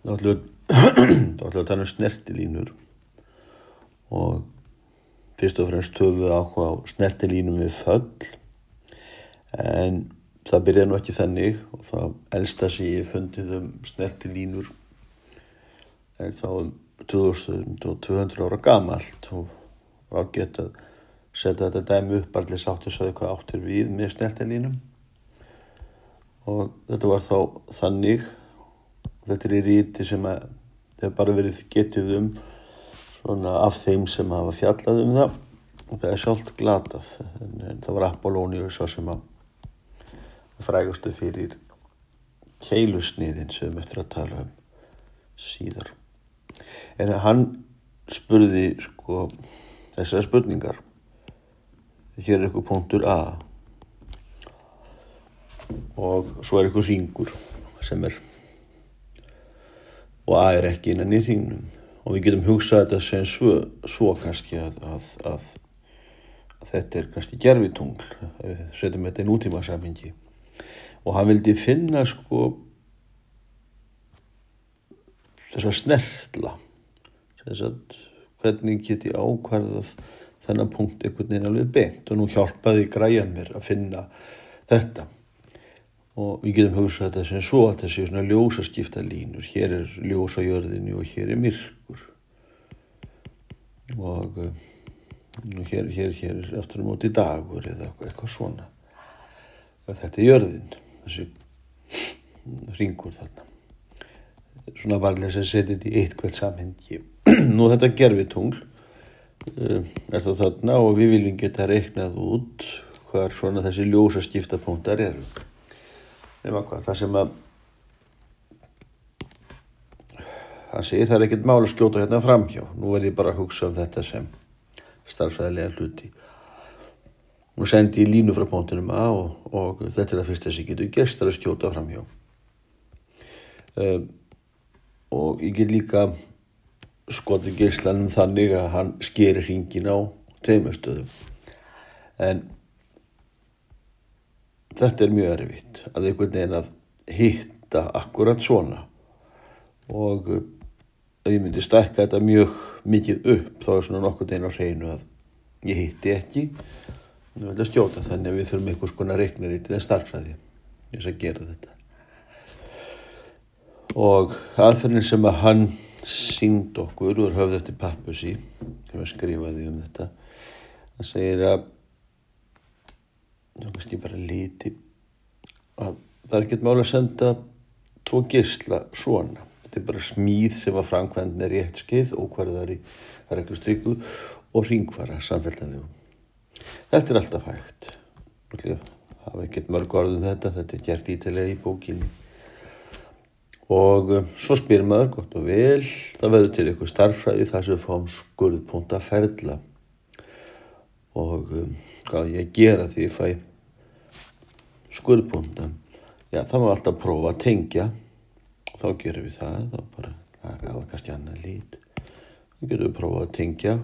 þá ætlum við að tala snertilínur og fyrst og fremst höfum við áhuga á snertilínum við föll, en það byrjaði nú ekki þannig og það elsta sem ég fundið snertilínur er þá 2200 ára gamalt og var ágætt að setja þetta dæmi upp allir sáttu sagði hvað áttir við með snertilínum. Og þetta var þá þannig, þetta er í riti sem að hefur bara verið getið svona af þeim sem hafa fjallað það og það er sjálft glatað, en það var Apollónius sem að frægustu fyrir keilusniðin sem eftir að tala síðar. En hann spurði þessar spurningar. Hér er eitthvað punktur A og svo er eitthvað hringur sem er og A er ekki innan í hringnum og við getum hugsað þetta sem svo kannski að þetta er kannski gervitungl, við setjum þetta í nútíma samhengi og hann vildi finna þessa snertla, hvernig get ég ákvarðað þennan punkt einhvern veginn alveg beint og nú hjálpaði græjan mér að finna þetta og við getum hugsað þetta sem svo að þetta séu svona ljósaskipta línur, hér er ljós á jörðinni og hér er myrkur og hér er aftur á móti dagur eða eitthvað svona og þetta er jörðin, þessi hringur þarna svona varlega sem setja þetta í eitthvað samhengi. Nú þetta gervitungl er það þarna og við viljum geta reiknað út hvar svona þessi ljósaskiptapunktar eru. Nema hvað, það sem að hann segir það er ekkert mál að skjóta hérna framhjá. Nú verð ég bara að hugsa þetta sem stærðfræðilega hluti. Nú sendi ég línu frá punktinum A og þetta er það fyrsta sem getur gerst, það er að skjóta framhjá. Og ég get líka skotið geislanum þannig að hann skeri hringinn á tveimur stöðum. En þetta er mjög erfitt að einhvern veginn að hitta akkurat svona og ef ég myndi stækka þetta mjög mikið upp þá er svona nokkurn veginn á hreinu að ég hitti ekki og ég vil að skjóta þannig að við þurfum einhvers konar reiknirit eða stærðfræði þess að gera þetta. Og aðferðin sem að hann sýnd okkur og höfð eftir Pappusi sem skrifaði þetta það segir að kannski bara liti að það er ekkert mál að senda 2 geisla svona, þetta er bara smíð sem var framkvæmd með rétt skeið ókvarðari reglustryggu og hringfara samfelldanlegu. Þetta er alltaf hægt það hafa ekkert mörg orð þetta er gert ítalega í bókinni. Og svo spyr maður gott og vel, það verður til eitthvað stærðfræði þar sem við fáum skurðpuntaferla. Og hvað ég gera því ég fæ skurðpunta? Já, það má alltaf prófa að tengja. Og þá gerum við það, það var kannski annað lít. Þá getum við prófað að tengja.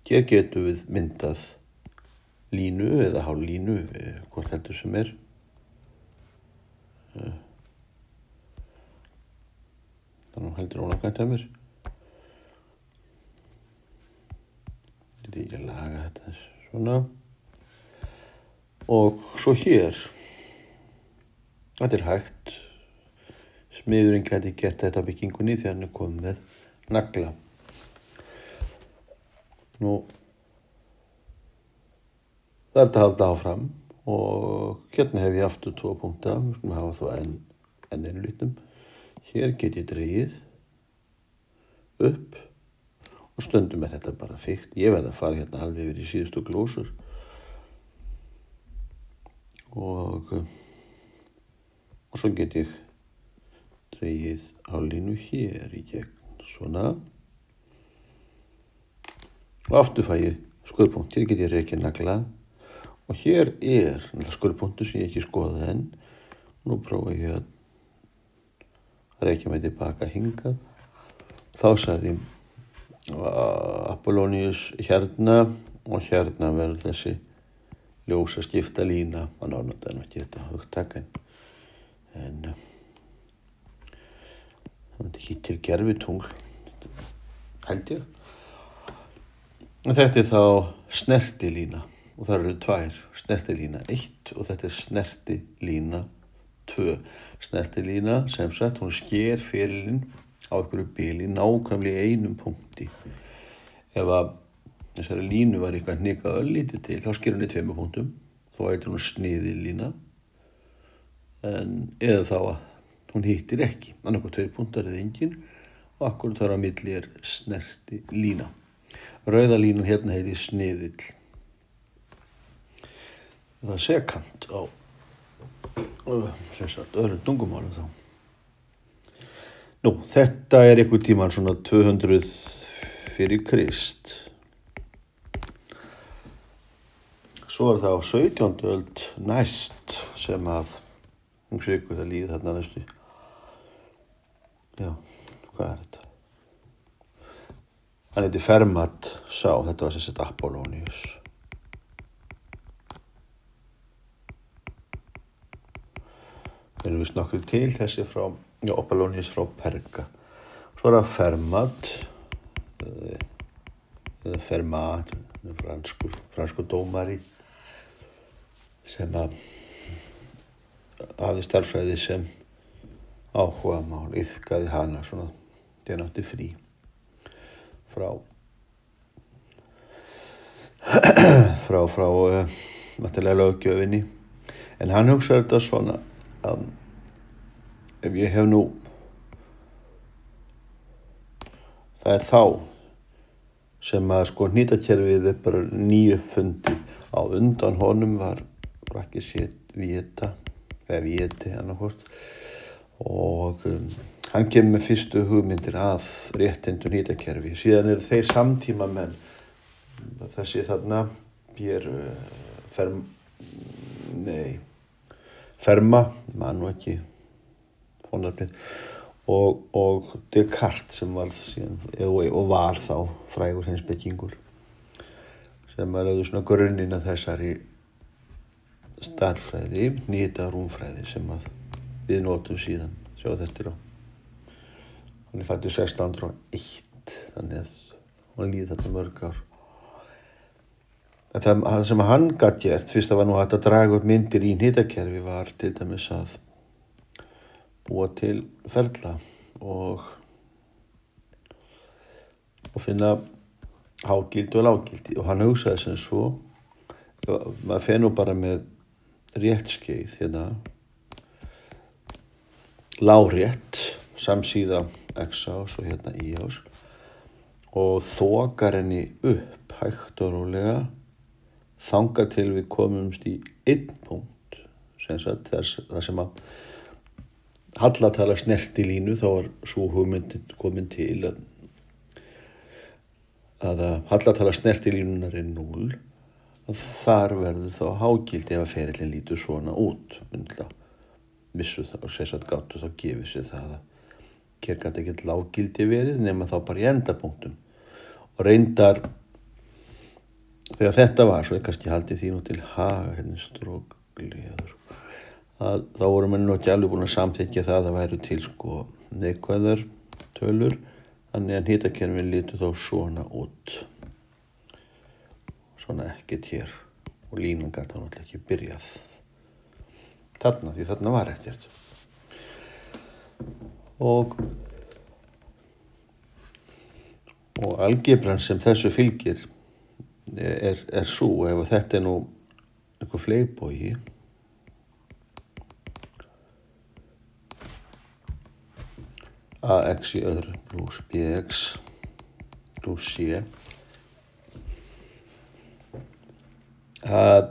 Hér getum við myndað línu eða hálflínu, hvort heldur sem er. Þannig heldur ónafnvægt að mér. Þetta ekki að laga þetta svona. Og svo hér. Þetta er hægt. Smiðurinn gæti gert þetta á byggingunni þegar hann er komið með nagla. Nú, það er þetta að halda áfram og hérna hef ég aftur 2 punkta. Við skulum hafa þá enn einu litum. Hér get ég dregið upp og stundum er þetta bara fikt. Ég verð að fara hérna alveg yfir í síðustu glósur og svo get ég dregið hálflínu hér í gegn svona og aftur fæ ég skurðpunkt. Hér get ég rekið nagla og hér er skurðpunktur sem ég ekki skoðaði enn. Nú prófa ég að rekja mig tilbaka hingað. Þá sagði Apollónius hérna og hérna verður þessi ljósaskipta lína. Hann ánotaði ekki þetta hugtak en þetta ekki til gervitungl, held ég. En þetta þá snertilína og það eru 2, snertilína 1 og þetta snertilína 2. Snertilína sem sagt, hún sker ferilinn á einhverju bili nákvæmlega í einum punkti. Ef að þessari línu var eitthvað hnikað örlítið til, þá sker hún í 2 punktum, þá heitir hún sniðilína, eða þá að hún hittir ekki, annarkvæmt 2 punktar eða engin, og akkurat þar á milli snertilína. Rauða línan hérna heitir sniðill. Það sekant á öðrum tungumálum þá. Nú, þetta einhver tímann svona 200 fyrir Krist. Svo það á 17. öld næst sem að sviku það líð þarna næstu. Já, hvað þetta? Hann heiti Fermat sá, þetta var sem sagt Apollonius. Það eru vist nokkuð til þessi frá, Apollonius frá Perga. Svo það Fermat, eða Fermat, franskur dómari, sem að hafði stærðfræði sem áhugamál, iðkaði hana svona, þegar hann átti frí frá náttúrulega löggjöfinni. En hann hugsaði þetta svona að ef ég hef nú, það þá sem að sko hnitakerfið bara nýuppfundið. Á undan honum var ekki séð Vieta eða Vieti annarkvort, og hann kemur með fyrstu hugmyndir að réttindum hnitakerfi. Síðan eru þeir samtíma menn, þessi þarna Ferma, man nú ekki fónarnið, og Descartes sem var síðan, og var þá frægur heimspekingur, sem að lögðu svona grunninn að þessari stærðfræði, hnita-rúmfræði sem að við notum síðan, sjáðu þetta á. Hann fæddur 1601, þannig að hann líði þetta mörg ár. En það sem hann gat gert, fyrst að var nú hægt að draga upp myndir í hnitakerfi, var til dæmis að búa til ferla og finna hágildi og lággildi. Og hann hugsaði sem svo, maður fer nú bara með rétt skeið hérna, lárétt, samsíða x-ás og hérna y-ás, og þokar henni upp hægt og rólega þangað til við komumst í 1 punkt, sem sagt þar sem að hallatala snertilínu. Þá var sú hugmynd komin til að hallatala snertilínunar 0, að þar verður þá hágildi ef að ferillinn lítur svona út. Vissu það og sérsagt gátu þá gefið sér það að hér gat ekkert lággildi verið nema þá bara í endapunktum. Og reyndar þegar þetta var, svo ég kannski haldi því nú til haga, hérna strókleður, að þá voru menn nú ekki alveg búin að samþykkja það að það væru til sko neikvæðar tölur, þannig að hnitakerfin lítur þá svona út, svona ekkert hér, og línan gat þá náttúrulega ekki byrjað þarna, því þarna var ekkert. Og algebran sem þessu fylgir er svo, ef þetta nú einhver fleygbogi, ax í öðru pluss bx pluss c, að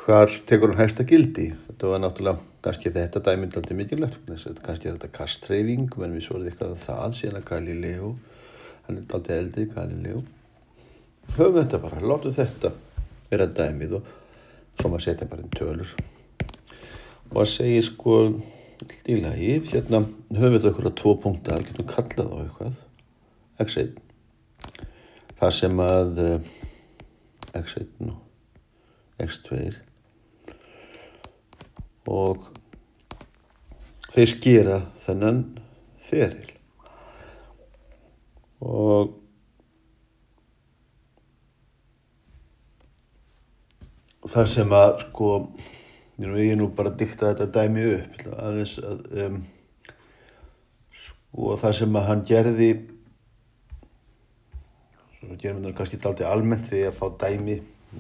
hvar tekur hann hæsta gildi. Þetta var náttúrulega, kannski þetta dæmi dálítið mikilvægt, kannski þetta kasthreyfing, menn við svo eitthvað um það, síðan að Galileo, hann dálítið eldri, Galileo. Höfum þetta bara, látum þetta vera dæmið og svo maður setja bara inn tölur. Og að segja sko, í lagi, hérna höfum við það 2 punktar, getum kallað á eitthvað, x1, það sem að x1 x2 og þeir skera þennan feril og það sem að sko ég nú bara að dikta þetta dæmi upp aðeins að og það sem að hann gerði svo gerum við kannski dálítið almennt því að fá dæmi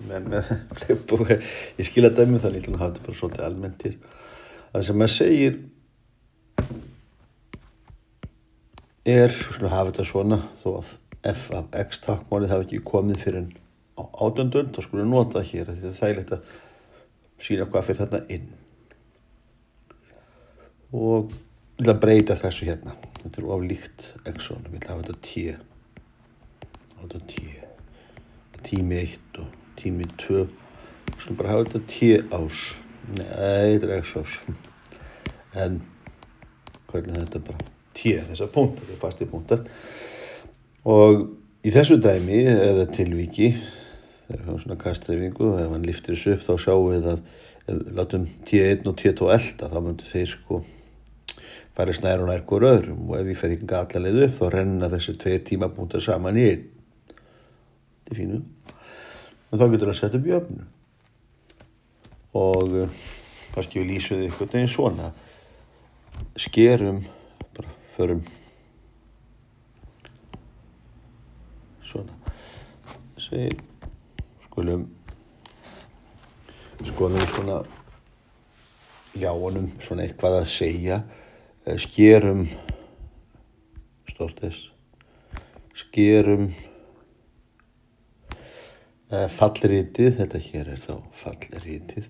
með flipbók ég skila dæmi þannig að hafa þetta bara svolítið almennt til það sem að segir svona hafa þetta svona þó að f af x táknmálið hafi ekki komið fyrir en á 18. öld, þá skulum við nota það hér því það er þægilegt að sýna hvað fyrir þarna inn og ég vil að breyta þessu hérna þetta er of líkt x-onum, ég vil hafa þetta tími 1 og tími 2 við skulum bara hafa þetta t-ás þetta er x-ás en hvernig þetta bara þessar punktar, þetta er fastir punktar og í þessu dæmi eða tilviki þegar við höfum svona kastreifingu og ef hann lyftir þessu upp þá sjáum við að ef við látum T1 og T2 elta þá myndu þeir sko færast nær og nær hvor öðrum og ef ég fer ekki alla leið upp þá renna þessir 2 tímapunktar saman í 1 þetta er fínu en þá getur hann sett upp jöfnu og kannski við lýsum þið einhvern veginn svona skerum bara förum svona segir skulum skoðum svona ljá honum svona eitthvað að segja skerum stórt S skerum fallritið þetta hér er þá fallritið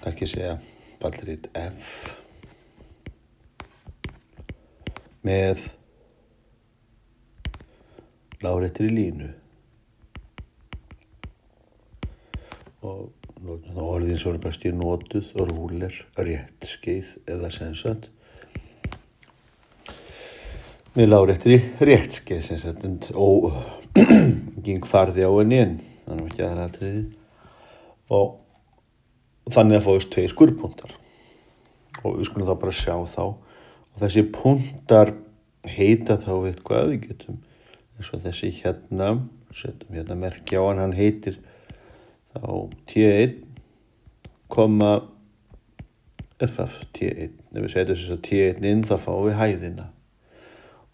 kannski segja fallrit F með láréttri línu og orðin sem er best í notuð og rúler, réttskeið eða sem sagt með láréttri réttskeið sem sagt og ging farði á henni inn þannig ekki aðratriði og þannig að fáist 2 skurðpunktar og við skulum þá bara sjá þá og þessi punktar heita þá eitthvað við getum eins og þessi hérna setjum hérna merki á hann heitir þá T1 ff T1 ef við setjum þess að T1 inn þá fáum við hæðina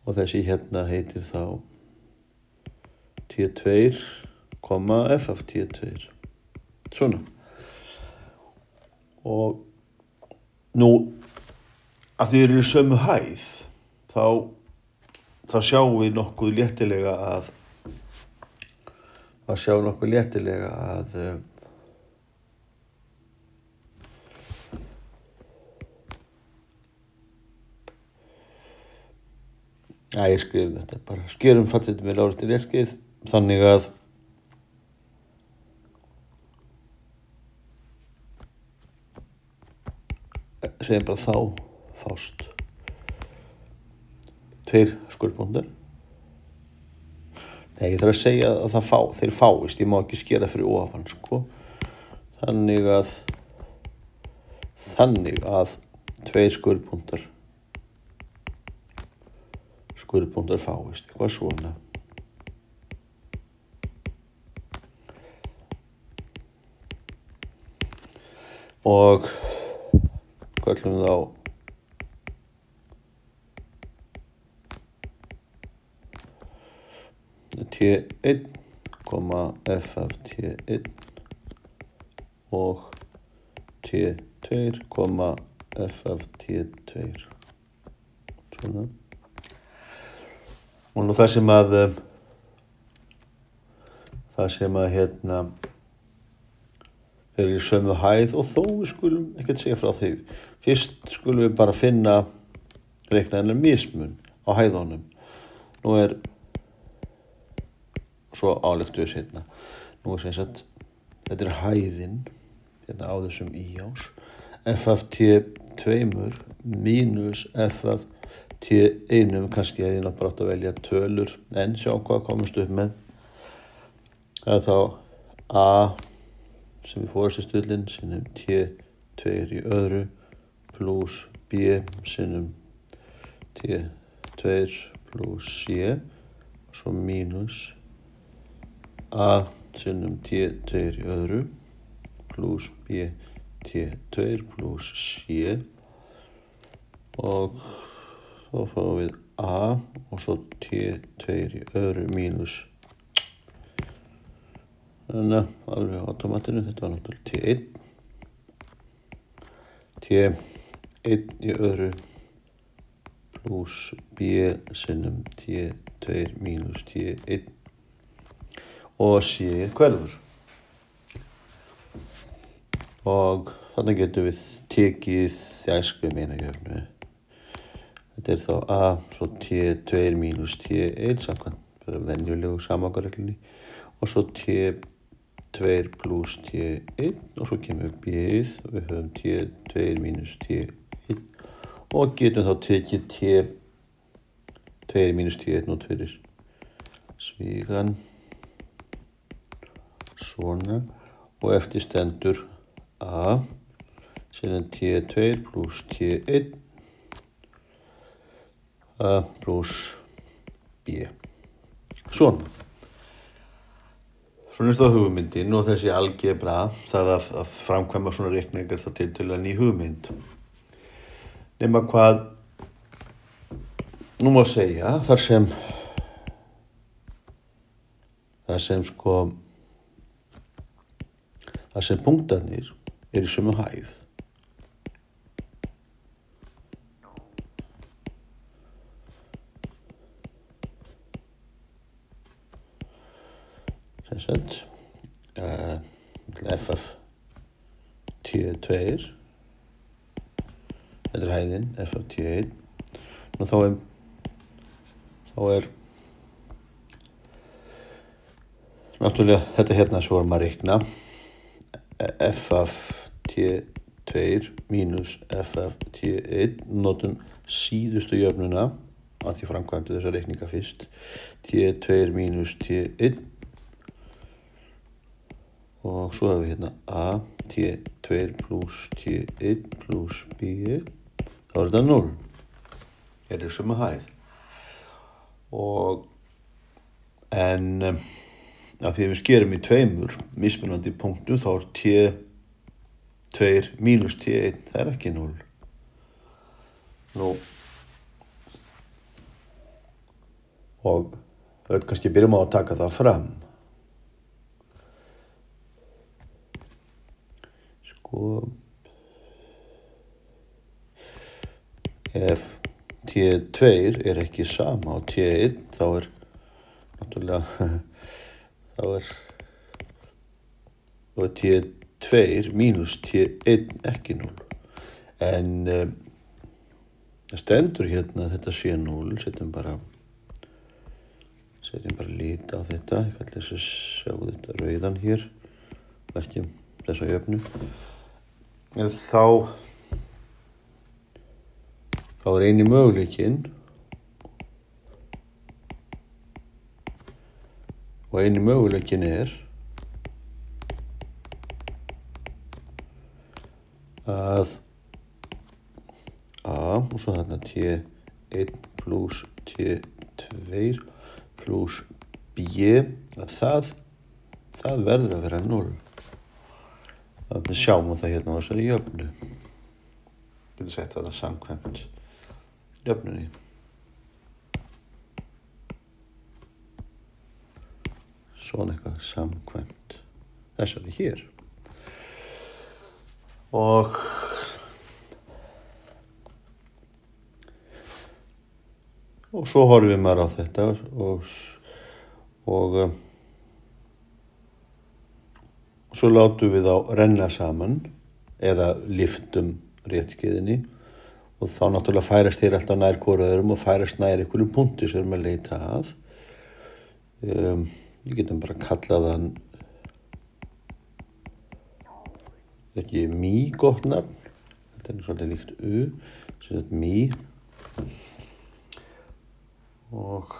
og þessi hérna heitir þá T2 ff T2 svona og nú að því eru í sömu hæð þá sjáum við nokkuð léttilega að ég skrifum þetta bara skerum fallið með láréttri réttskeið þannig að segjum bara þá fást 2 skurðpunktar nei, ég þarf að segja að þeir fáist ég má ekki skera fyrir ofan sko þannig að 2 skurðpunktar fáist eitthvað svona og köllum þá T1, f af T1 og T2, f af T2 svona og nú það sem að hérna þeir eru í sömu hæð og þó við skulum ekkert segja frá því fyrst skulum við bara finna reiknaðanlega mismun á hæðunum nú er svo ályktu við seinna nú er sem sagt þetta er hæðin hérna á þessum íás f af T2 mínus f af T1 kannski hefði nátt bara átt að velja tölur en sjá hvað komumst upp með. Það er þá A sem við fórustustullin sinnum T2 í öðru pluss B sinnum T2 pluss C og svo mínus A sinnum T2 í öðru pluss B T2 pluss C og þá fáum við A og svo T2 í öðru mínus. Þannig að alveg á automatinu, þetta var náttúrulega T1 í öðru pluss B sinnum T2 mínus T1 og C hverfur. Og þannig getum við tekið æskumeinajöfnu. Þetta er þá A svo T2 mínus T1 samkvæmt venjulegu samanburðarreglunni og svo T2 pluss T1 og svo kemur B-ið og við höfum T2 mínus T1 og getum þá tekið T2 mínus T1 út fyrir svigan svona og eftir stendur A síðan T2 pluss T1 pluss B. Svona er það hugmyndin og þessi algebra, það að framkvæma svona reikningar þá tiltölulega ný hugmynd. Nema hvað, nú má segja, þar sem punktarnir í sömu hæð. F af T2 þetta er hæðin F af T1 og þá er náttúrulega þetta hérna svo erum að reikna F af T2 mínus F af T1 notum síðustu jöfnuna að því framkvæmdu þessa reikninga fyrst T2 mínus T1 og svo hefur við hérna A, T2 pluss T1 pluss B, þá er þetta 0. Er í sömu hæð. En að því við skerum í tveimur mismunandi punktum þá er T2 mínus T1, það er ekki 0. Og það er kannski byrjum á að taka það fram. Ef T2 er ekki sama á T1 þá er náttúrulega T2 mínus T1 ekki 0 en það stendur hérna að þetta sé 0 setjum bara lit á þetta ég kalli þess að sjá þetta rauðan hér verkjum þessa jöfnu en þá er eini möguleikinn og eini möguleikinn er að A og svo þarna T1 pluss T2 pluss B að það verður að vera 0. Við sjáum það hérna á þessari jöfnu. Getur sett þetta samkvæmt jöfnunni. Svona eitthvað samkvæmt þessari hér. Og svo horfum maður á þetta og svo látum við þá renna saman eða lyftum réttskeiðinni og þá náttúrulega færast þeir alltaf nær hvoru öðrum og færast nær einhverjum punkti sem við erum að leita að. Við getum bara kallað hann ekki mý gott nafn. Þetta er svolítið líkt U, sem þetta mý. og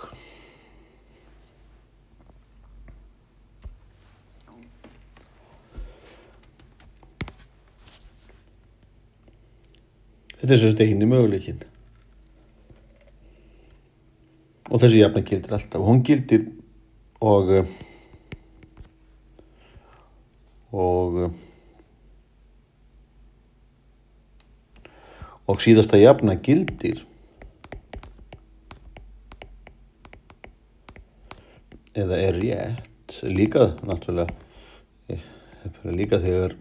þetta er sérst eini möguleikinn. Og þessi jafna gildir alltaf. Hún gildir og síðasta jafna gildir eða er rétt líka náttúrulega líka þegar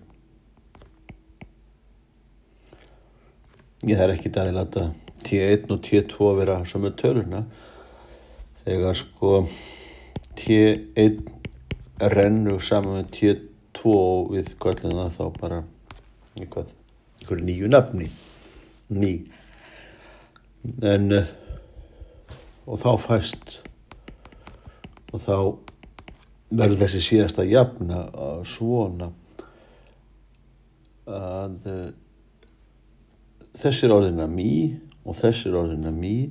það er ekki að láta T1 og T2 vera sömu tölurna. Þegar sko T1 rennur saman með T2 og við köllum það þá bara einhverju nýju nafni. En og þá fæst og þá verður þessi síðasta jafna svona að þessi er orðina mý og þessi er orðina mý,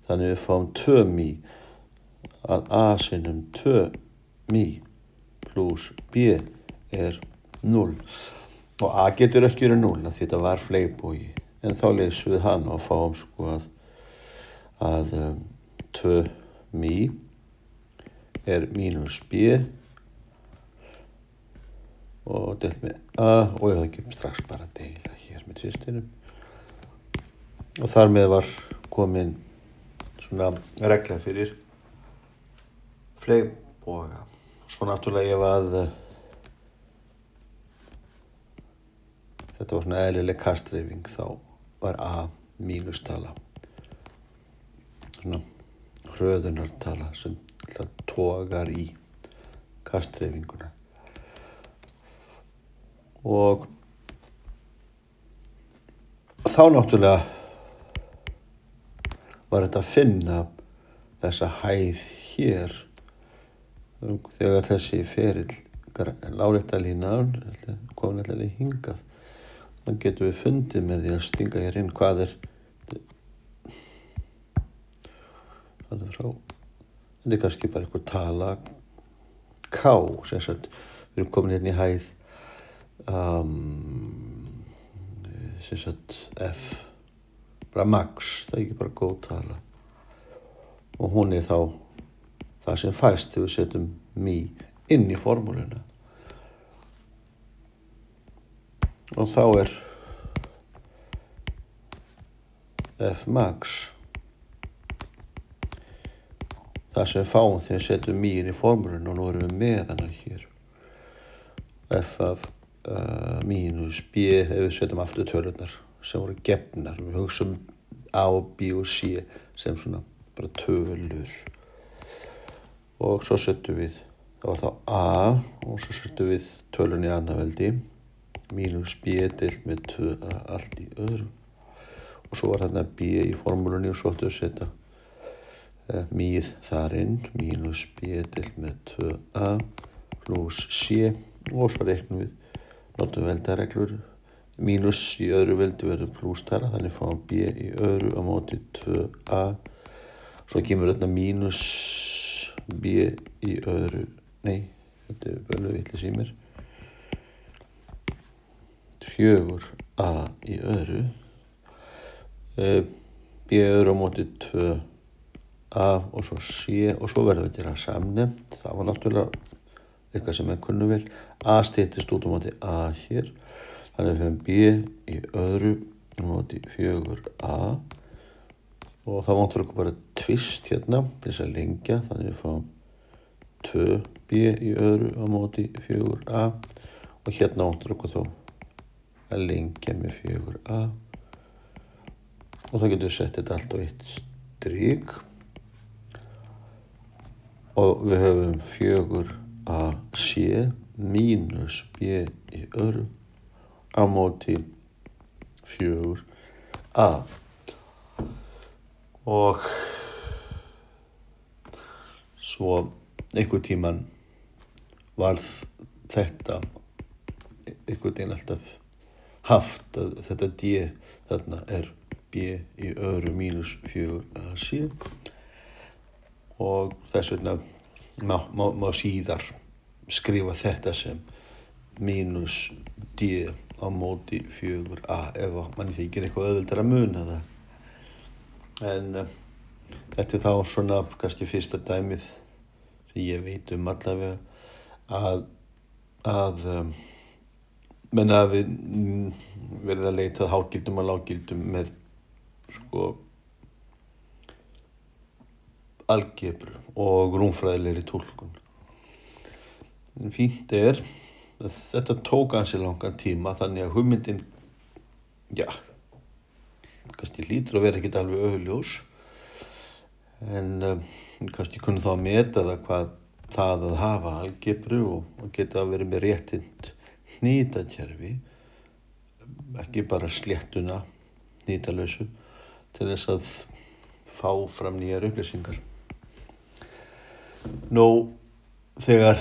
þannig við fáum 2 mý að a sinnum 2 mý pluss b er 0 og a getur ekki verið 0 af því þetta var fleygbogi. En þá leysum við hann og fáum sko að 2 mý er mínus b og deilt með a og ég hafði ekki strax bara að deila hér með systinum. Og þar með var komin svona regla fyrir fleygboga. Svo náttúrulega ef að þetta var svona eðlileg kastdreifing þá var a mínustala, svona hröðunartala sem togar í kastdreifinguna. Og þá náttúrulega var þetta að finna þessa hæð hér þegar þessi ferill láréttalínan komin allavega hingað. Þannig getum við fundið með því að stinga hér inn hvað er þetta frá. Þetta er kannski bara einhver tala K, sem sagt við erum komin hérna í hæð sem sagt F, bara max, það er ekki bara góð tala. Og hún er þá það sem fæst þegar við setjum mý inn í formúluna. Og þá er F max það sem við fáum þegar við setjum mý inn í formúluna og nú erum við með hana hér. F af mínus b ef við setjum aftur tölurnar sem voru gefnar. Við hugsum a og b og c sem svona bara tölur. Og svo setjum við, það var þá a og svo setjum við tölun í annaveldi mínus b deilt með 2a allt í öðru. Og svo var þarna b í formúlunni og svo ættum við að setja mýð þar inn, mínus b deilt með 2a pluss c og svo reiknum við, notum veldareglur, mínus í öðru veldi verður plústala, þannig fáum b í öðru á móti 2a, svo kemur þarna mínus b í öðru, nei, þetta er bölvu vitlis í mér, 4a í öðru, b í öðru á móti 2a og svo c og svo verður þetta samnefnt. Það var náttúrulega eitthvað sem ég kunnu vel. A styttist út á móti a hér, þannig að við höfum b í öðru á móti 4a og það vantar okkur bara tvist hérna til þess að lengja, þannig að við fáum 2b í öðru á móti 4a og hérna vantar okkur þó að lengja með 4a og þá getum við sett þetta allt á eitt strik og við höfum 4ac mínus b í öðru á móti 4a og svo einhvern tíman varð þetta einhvern veginn alltaf haft að þetta d þarna er b í öðru mínus 4ac og þess vegna má síðar skrifa þetta sem mínus d á móti 4a ef manni þykir eitthvað auðveldara að muna það. En þetta þá svona kannski fyrsta dæmið sem ég veit allavega að menn hafi verið að leita að hágildum og lággildum með algebru og rúmfræðilegri túlkun. En fínt að þetta tók ansi langan tíma, þannig að hugmyndin, kannski hlýtur að vera ekkert alveg augljós, en kannski kunni þá að meta það hvað það að hafa algebru og geta að vera með réttind hnýtakerfi, ekki bara sléttuna hnýtalausu, til þess að fá fram nýjar upplýsingar. Þegar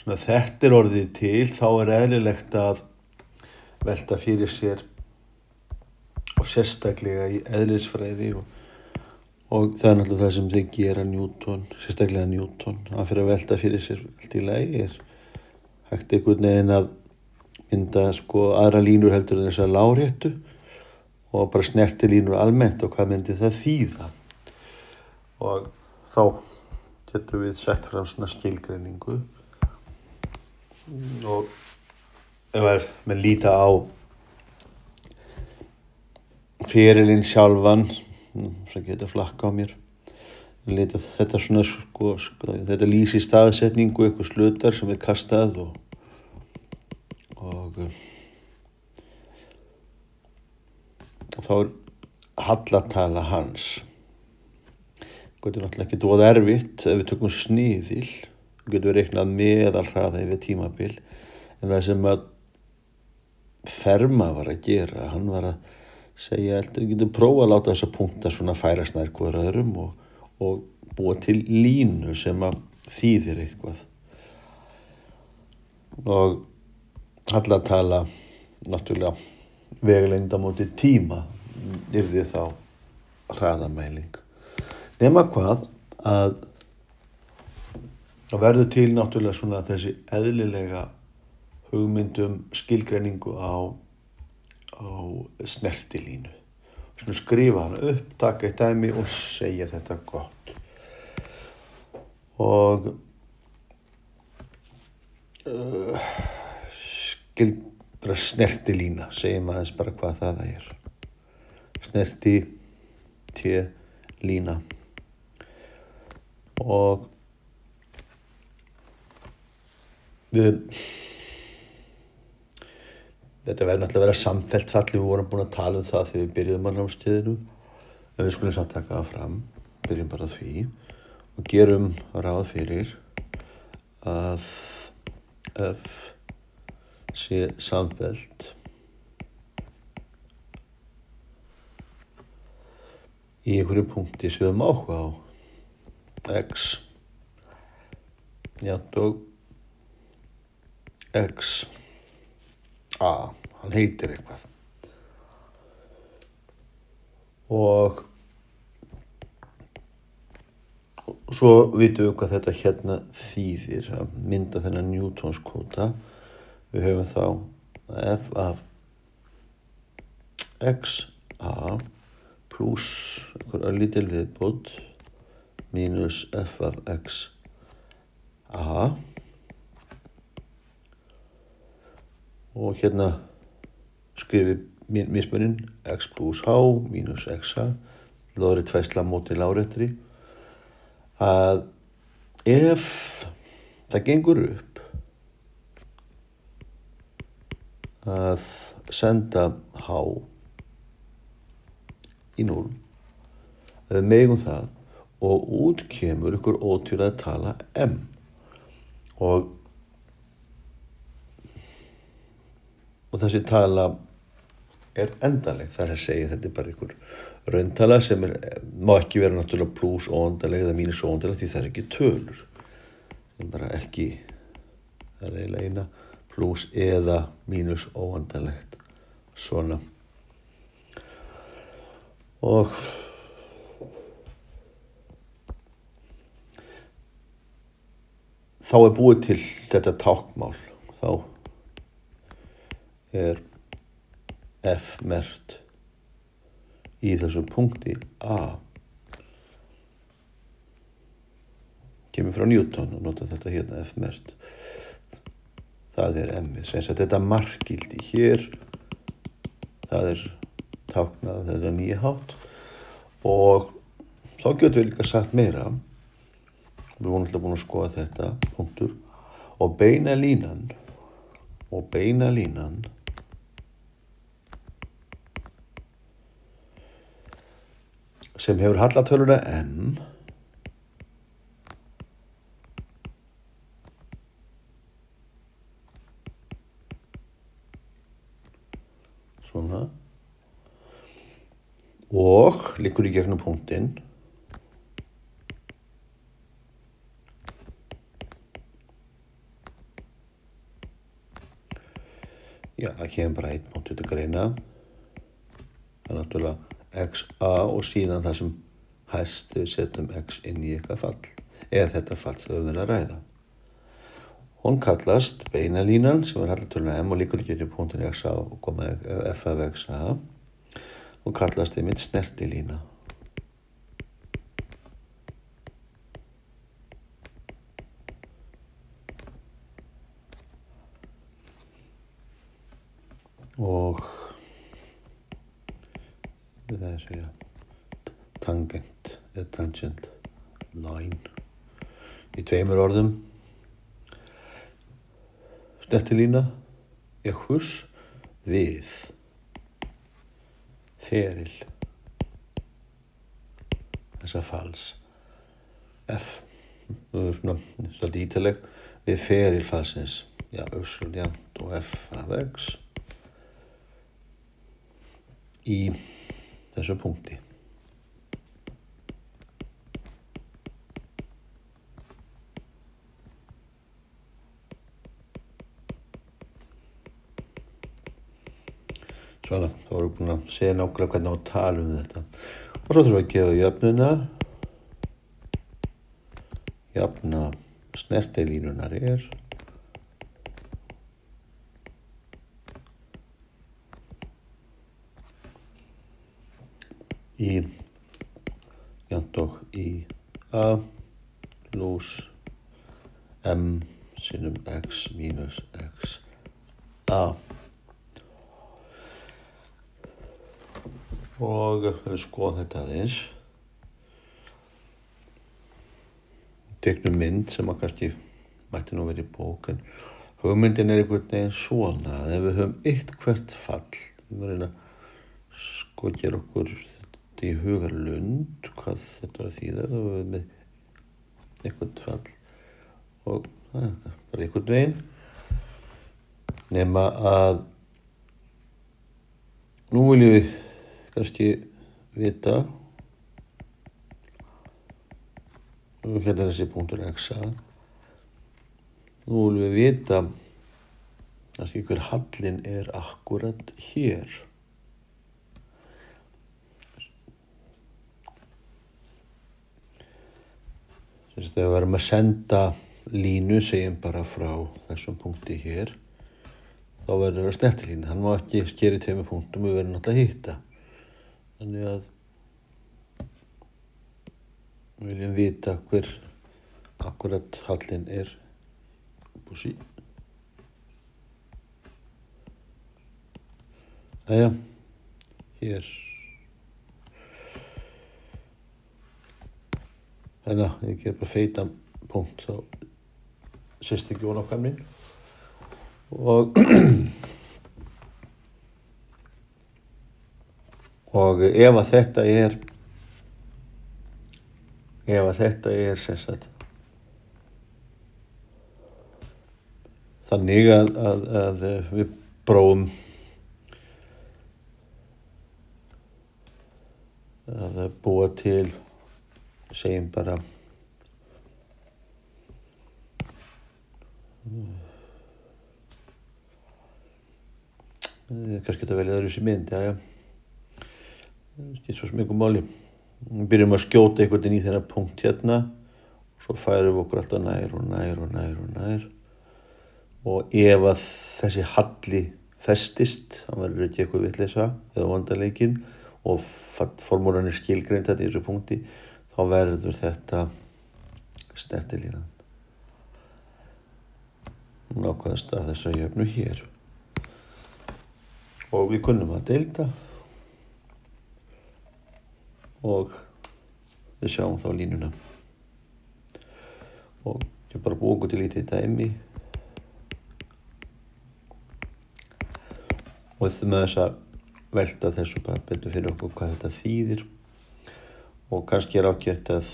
þetta orðið til, þá eðlilegt að velta fyrir sér og sérstaklega í eðlisfræði og það náttúrulega það sem þið gera Newton, sérstaklega Newton, að fyrir að velta fyrir sér allt í lagi hægt einhvern veginn að mynda aðra línur heldur en þessar láréttu og bara snertilínur almennt og hvað myndi það þýða. Og þá getum við sett fram svona skilgreiningu og ef maður líta á ferilinn sjálfan, sem geta flakka á mér, líta þetta svona þetta lýsi staðsetningu eitthvað slutar sem kastað og þá hallatala hans. Þetta náttúrulega ekki voða erfitt ef við tökum sniðil, getum við reiknað meðalhraða yfir tímabil, en það sem að Fermat var að gera, hann var að segja, við getum prófa að láta þessa punkta svona færast nær hvor öðrum og búa til línu sem að þýðir eitthvað. Og hallatala náttúrulega vegalengd á móti tíma yrði þá hraðamæling. Nema hvað að það verður til náttúrulega svona þessi eðlilega hugmyndum skilgreiningu á snertilínu. Svona skrifa hana upp, taka eitt dæmi og segja þetta gott. Og bara snertilína, segjum aðeins bara hvað það er. Lína. Og þetta verður náttúrulega að vera samfellt falli, við vorum búin að tala það þegar við byrjuðum á námskeiðinu, en við skulum samt taka það fram, byrjum bara því og gerum ráð fyrir að F sé samfellt í einhverju punkti sem við höfum áhuga á. X og X A, hann heitir eitthvað. Og svo vitum við hvað þetta hérna þýðir, að mynda þennan Newtons kvóta. Við höfum þá F af X A pluss einhverja lítil viðbót mínus F af X A. Og hérna skrifi mismuninn x plus h mínus xa, lóðréttfærsla móti láréttri, að ef það gengur upp að senda h í 0, við megum það og út kemur ykkur ótvíræð tala m og þessi tala er endanleg, það er að segja þetta er bara ykkur rauntala sem má ekki vera náttúrulega pluss óendanleg eða mínus óendanleg því það er ekki tölur. Það er bara ekki, það er eiginlega eina pluss eða mínus óendanlegt svona. Og þá er búið til þetta táknmál. Þá er F merkt í þessum punkti A. Kemur frá Newton og nota þetta hérna F merkt. Það er M-ið. Sem sagt þetta markgildi hér, það er táknað þeirra nýja hátt og þá getum við líka sagt meira. Við vorum alltaf búin að skoða þetta punktur og beina línan sem hefur hallatöluna M svona og liggur í gegnum punktinn. Já, það kemur bara einn punktur til greina. Það er náttúrulega XA og síðan það sem hæst við setjum X inn í eitthvað fall. Eða þetta fall sem við verðum að ræða. Hún kallast beinalínan sem er hallatöluna M og liggur í gegnum punktin XA og koma F af XA. Hún kallast einmitt snertilína. Og það er að segja tangent eða tangent line í tveimur orðum. Snertilína, jahus, við, feril, þessa falls, F, það er svona svolítið ítaleg, við feril fallsins, já, össul, jafnt og F af X í þessu punkti. Svona, þá erum við búin að segja nákvæmlega hvernig á að tala þetta. Og svo þurfum við að gefa jöfnuna. Jafna snertilínunar er í jafnt og í A plus M sinnum X mínus X A. Og við skoðum þetta aðeins. Teiknum mynd sem að kannski mætti nú verið í bók, en hugmyndin er einhvern veginn svona að ef við höfum eitthvert fall, við verðum að gera okkur þetta í hugarlund, hvað þetta var þýða, þá erum við með eitthvert fall og það er bara einhvern veginn, nema að nú viljum við kannski vita hérna er þessi punktur XA. Nú viljum við vita kannski hver hallinn er akkurat hér. Þess að við verðum að senda línu, segjum bara frá þessum punkti hér, þá verður það að vera snertilína. Hann má ekki skera í tveimur punktum, við verðum náttúrulega að hitta. Þannig að við viljum vita hver akkurat hallinn er. Búsi. Jæja, hér. Þannig að ég ger bara feitan punkt, þá sést ekki ónákvæmnin. Og ef að þetta er sem sagt þannig að við prófum að búa til, segjum bara kannski þetta velja öðruvísi mynd, já. Ekki svo sem einhver máli. Við byrjum að skjóta einhvern veginn í þennan punkt hérna Svo færum við okkur alltaf nær og nær og nær og nær. Og ef að þessi halli festist, hann verður ekki eitthvað vitleysa eða vondarleikinn og formúlan skilgreind þetta í þessu punkti, þá verður þetta snertilínan. Nákvæmast af þessa jöfnu hér. Og við kunnum að deilda og við sjáum þá línuna. Og ég bara búið okkur til lítið dæmi. Og með þess að velta þessu bara betur fyrir okkur hvað þetta þýðir. Og kannski ágætt að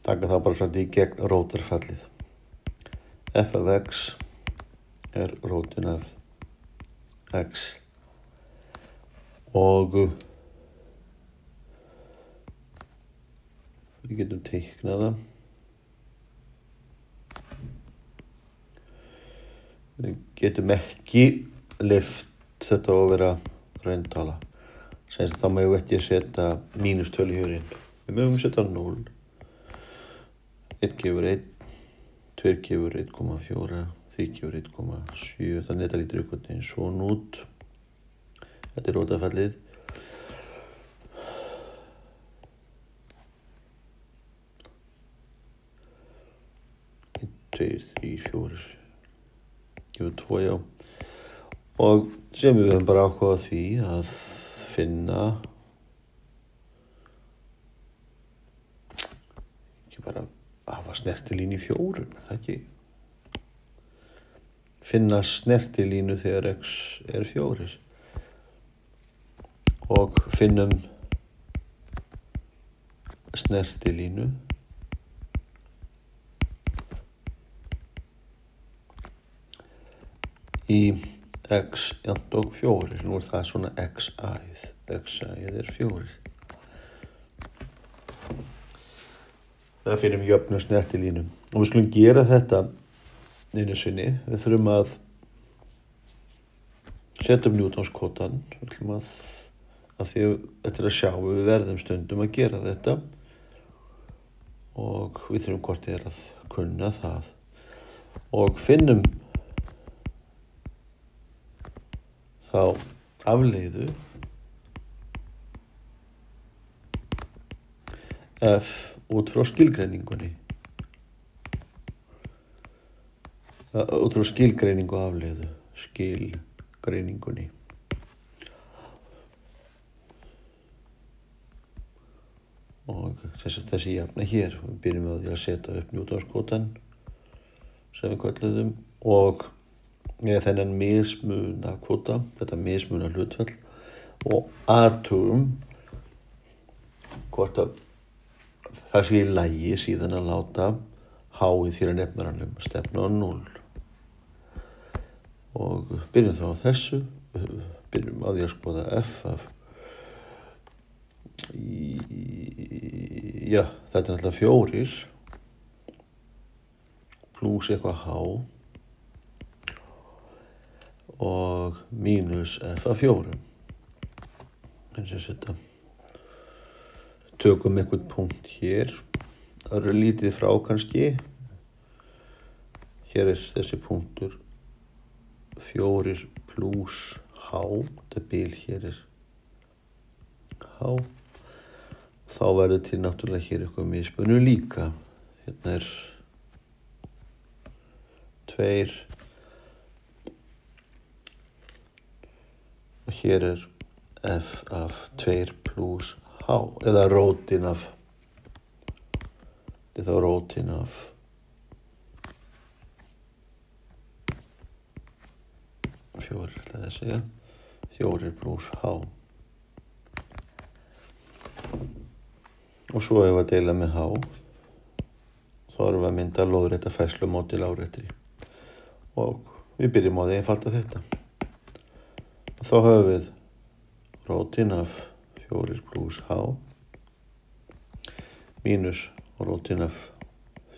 taka það bara svolítið í gegn rótarfallið. F af x rótin af x. Og við getum teiknað það. Við getum ekki lyft þetta og vera rauntala. Senst þá megum við ekki setja mínustölu hér inn. Við megum setja 0. 1 gefur 1, 2 gefur 1,4, 3 gefur 1,7. Þannig þetta lítur einhvern veginn svona út. Þetta rótafallið. 1, 2, 3, 4. Gefur 2, já. Og sem við höfum bara áhuga á því að finna ekki bara hafa snertilínu í 4, það ekki. Finna snertilínu þegar x er 4. Og finnum snertilínu í x jafnt og 4. Nú er það svona x-æð. X-æð er 4. Það finnum jöfnu snertilínu. Og við skulum gera þetta einu sinni. Við þurfum að setja upp Newtonskvotan. Við ætlum að því eftir að sjá við verðum stundum að gera þetta. Og við þurfum hvort er að kunna það. Og finnum þá afleiðu f út frá skilgreiningunni. Út frá skilgreiningu afleiðu. Skilgreiningunni. Og þessi jafna hér. Við byrjum á því að setja upp Newtonskvotan sem við kölluðum og þennan mismuna kvóta, þetta mismuna hlutfall og athugum hvort að það sé í lagi síðan að láta h-ið hér að nefnaranum stefna á 0. Og byrjum þá á þessu, byrjum á því að skoða f af, já, þetta er alltaf 4 pluss eitthvað h og mínus f af 4. En sem þetta tökum einhvern punkt hér. Það eru lítið frá kannski. Hér er þessi punktur 4 pluss h. Þetta bil hér er h. Þá verður til náttúrulega hér eitthvað mismunur líka. Hérna er 2 og hér er f af 2 pluss h, eða rótin af, þetta er þá rótin af 4, ætla að segja, 4 pluss h. Og svo ef við að deila með h, þá erum við að mynda lóðrétta færslumóti láréttri. Og við byrjum á því að einfalda þetta. Þá höfum við rótin af 4 pluss h mínus rótin af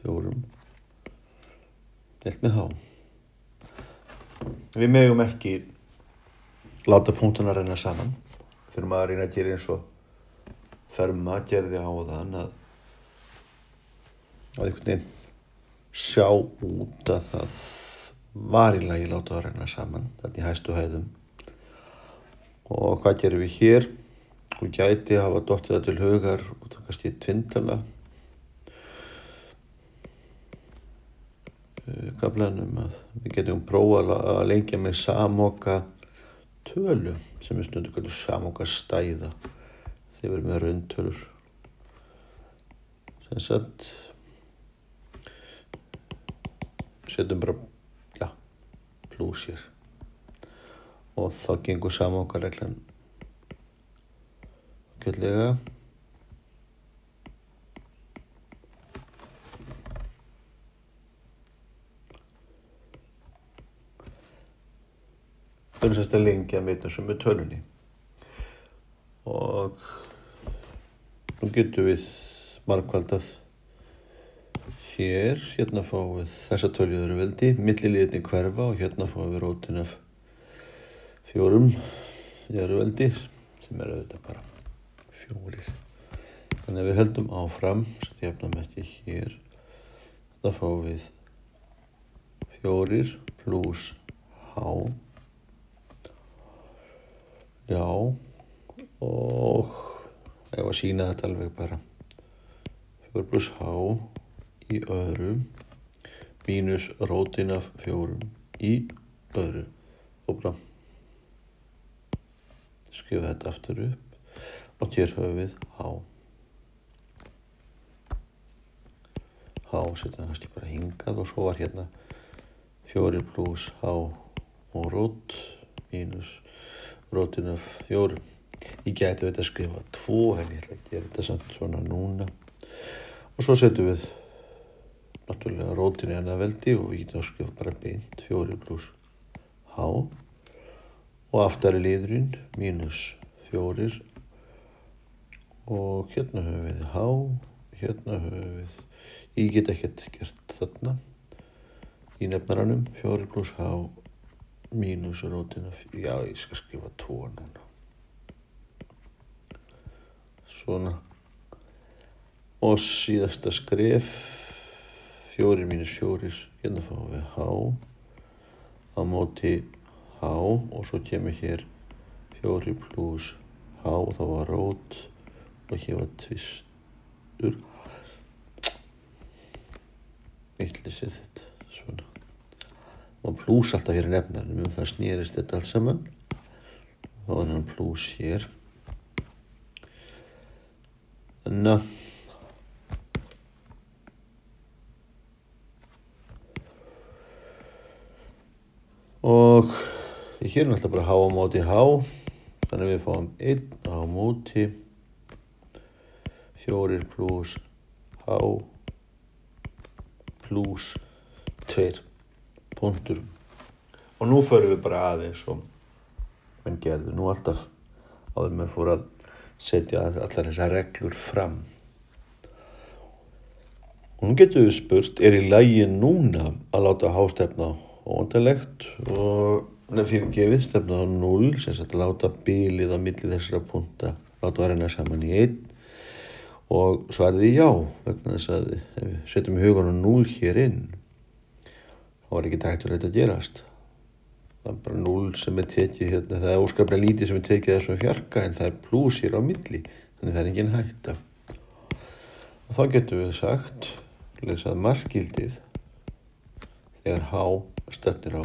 4 deilt með h. Við megum ekki láta punktuna renna saman. Þurfum að reyna að gera eins og ferma gerði áðan að einhvern veginn sjá út að það var í lagi láta að renna saman þarna í hæstu hæðum. Og hvað gerum við hér? Hún gæti hafa dottið það til hugar og það kannski tvindala kaflanum að við getum prófað að lengja með samoka tölu sem er stundum kallað samoka stæða þegar við erum með rauntölur. Sem sagt setjum bara plús hér og þá gengur samoka reglan ágætlega. Það er sérst að lengja með tölunni og nú getum við margfaldað hér, hérna fáum við þessa tölu í öðru veldi, milliliðirnir hverfa og hérna fáum við rótin af 4 í öðru veldi sem er auðvitað bara 4. Þannig að við höldum áfram, svo jafnum ekki hér, þetta fáum við 4 pluss h. Já, og ég var að sýna þetta alveg bara 4 pluss h í öðru mínus rótin af 4 í öðru og bara skrifa þetta aftur upp og hér höfum við h. H setja það kannski bara hingað og svo var hérna 4 pluss h og rót mínus rótin af 4. Ég gæti auðvitað að skrifa 2 en ég ætla að gera þetta samt svona núna. Og svo setjum við náttúrulega rótin í annað veldi og ég geti að skrifa bara beint 4 pluss h og aftari liðurinn mínus 4 og hérna höfum við h, hérna höfum við, ég get ekkert gert þarna í nefnaranum 4 pluss h mínus rótin af, já ég skal skrifa 2 núna. Svona. Og síðasta skref, 4 mínus 4, hérna fáum við h á móti h og svo kemur hér 4 pluss h og þá var rót og hér var tvistur. Vitleysið þetta, svona. Og plús alltaf hér í nefnaranum, það snýrist þetta allt saman. Þá er hann plús hér. Þannig að og hér er alltaf bara h á móti h. Þannig að við fáum 1 á móti 4 pluss h pluss 2. Punktur. Og nú förum við bara aðeins og menn gerðu nú alltaf áður með fór að setja allar þessar reglur fram. Og nú getum við spurt, er í lagi núna að láta h stefna óendanlegt og fyrirgefið stefna á 0, sem sagt að láta bilið á milli þessara punkta, láta það renna saman í 1 og svarið já, vegna þess að ef við setjum huganum 0 hér inn þá var ekki hægt að gerast. Það er bara 0 sem er tekið hérna, það er óskaplega lítið sem er tekið þessum fjarka en það er plús hér á milli, þannig það er engin hætta. Og þá getum við sagt, lesað markgildið, þegar h stefnir á